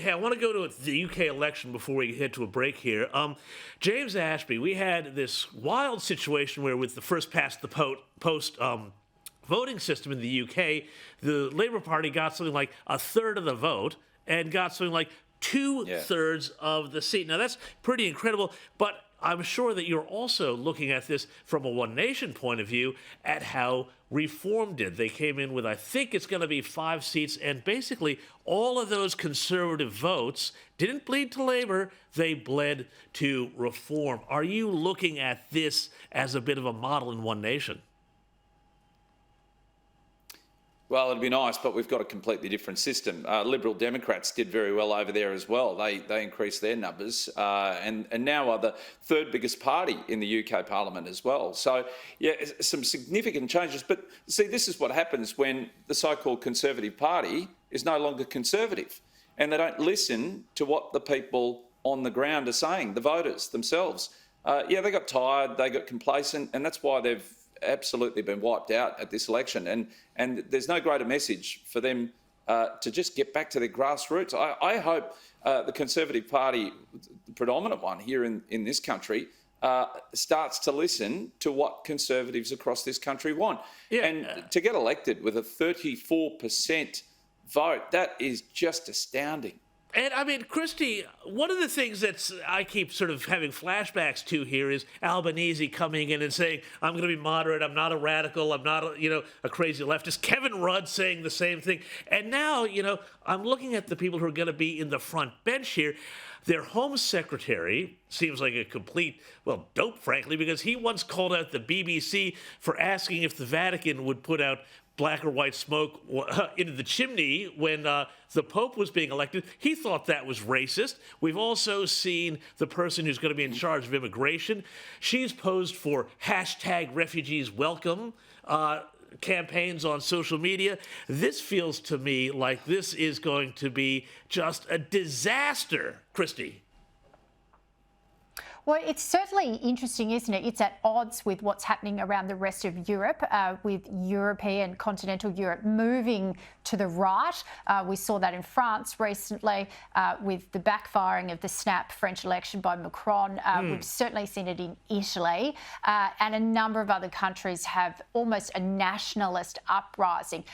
Hey, I want to go to the UK election before we head to a break here. James Ashby, we had this wild situation where, with the first past the post voting system in the UK, the Labour Party got something like a third of the vote and got something like two-thirds of the seat. Now, that's pretty incredible, but I'm sure that you're also looking at this from a One Nation point of view at how Reform did. They came in with, I think it's going to be 5 seats, and basically all of those Conservative votes didn't bleed to Labour, they bled to Reform. Are you looking at this as a bit of a model in One Nation? Well, it'd be nice, but we've got a completely different system. Liberal Democrats did very well over there as well. They increased their numbers and now are the third biggest party in the UK Parliament as well. So, yeah, some significant changes. But see, this is what happens when the so-called Conservative Party is no longer conservative and they don't listen to what the people on the ground are saying, the voters themselves. They got tired, they got complacent, and that's why they've absolutely been wiped out at this election, and there's no greater message for them to just get back to their grassroots. I hope the Conservative Party, the predominant one here in this country, starts to listen to what Conservatives across this country want. Yeah. And to get elected with a 34% vote, that is just astounding. And I mean, Christy, one of the things that I keep sort of having flashbacks to here is Albanese coming in and saying, I'm going to be moderate, I'm not a radical, I'm not a crazy leftist. Kevin Rudd saying the same thing. And now, I'm looking at the people who are going to be in the front bench here. Their Home Secretary seems like a complete, dope, frankly, because he once called out the BBC for asking if the Vatican would put out black or white smoke into the chimney when the Pope was being elected. He thought that was racist. We've also seen the person who's going to be in charge of immigration. She's posed for #RefugeesWelcome campaigns on social media. This feels to me like this is going to be just a disaster, Christy. Well, it's certainly interesting, isn't it? It's at odds with what's happening around the rest of Europe, with European, continental Europe moving to the right. We saw that in France recently with the backfiring of the snap French election by Macron. We've certainly seen it in Italy, and a number of other countries have almost a nationalist uprising.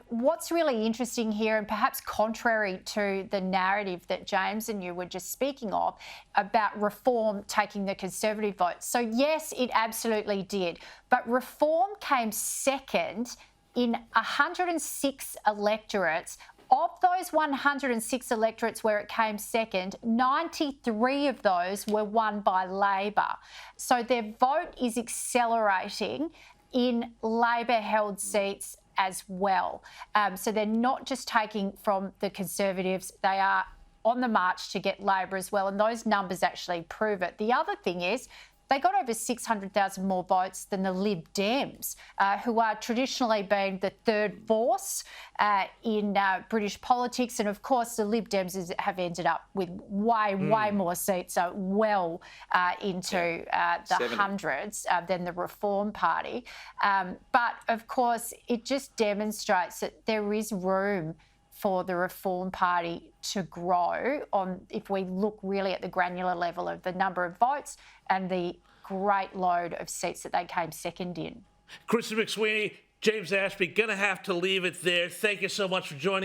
What's really interesting here, and perhaps contrary to the narrative that James and you were just speaking of about Reform taking the Conservative vote. So yes, it absolutely did. But Reform came second in 106 electorates. Of those 106 electorates where it came second, 93 of those were won by Labor. So their vote is accelerating in Labor-held seats as well. So they're not just taking from the Conservatives, they are on the march to get Labor as well, and those numbers actually prove it. The other thing is they got over 600,000 more votes than the Lib Dems, who are traditionally being the third force in British politics. And of course, the Lib Dems have ended up with way more seats, well into the hundreds than the Reform Party. But of course, it just demonstrates that there is room for the Reform Party to grow if we look really at the granular level of the number of votes and the great load of seats that they came second in. Kristen McSweeney, James Ashby, going to have to leave it there. Thank you so much for joining us.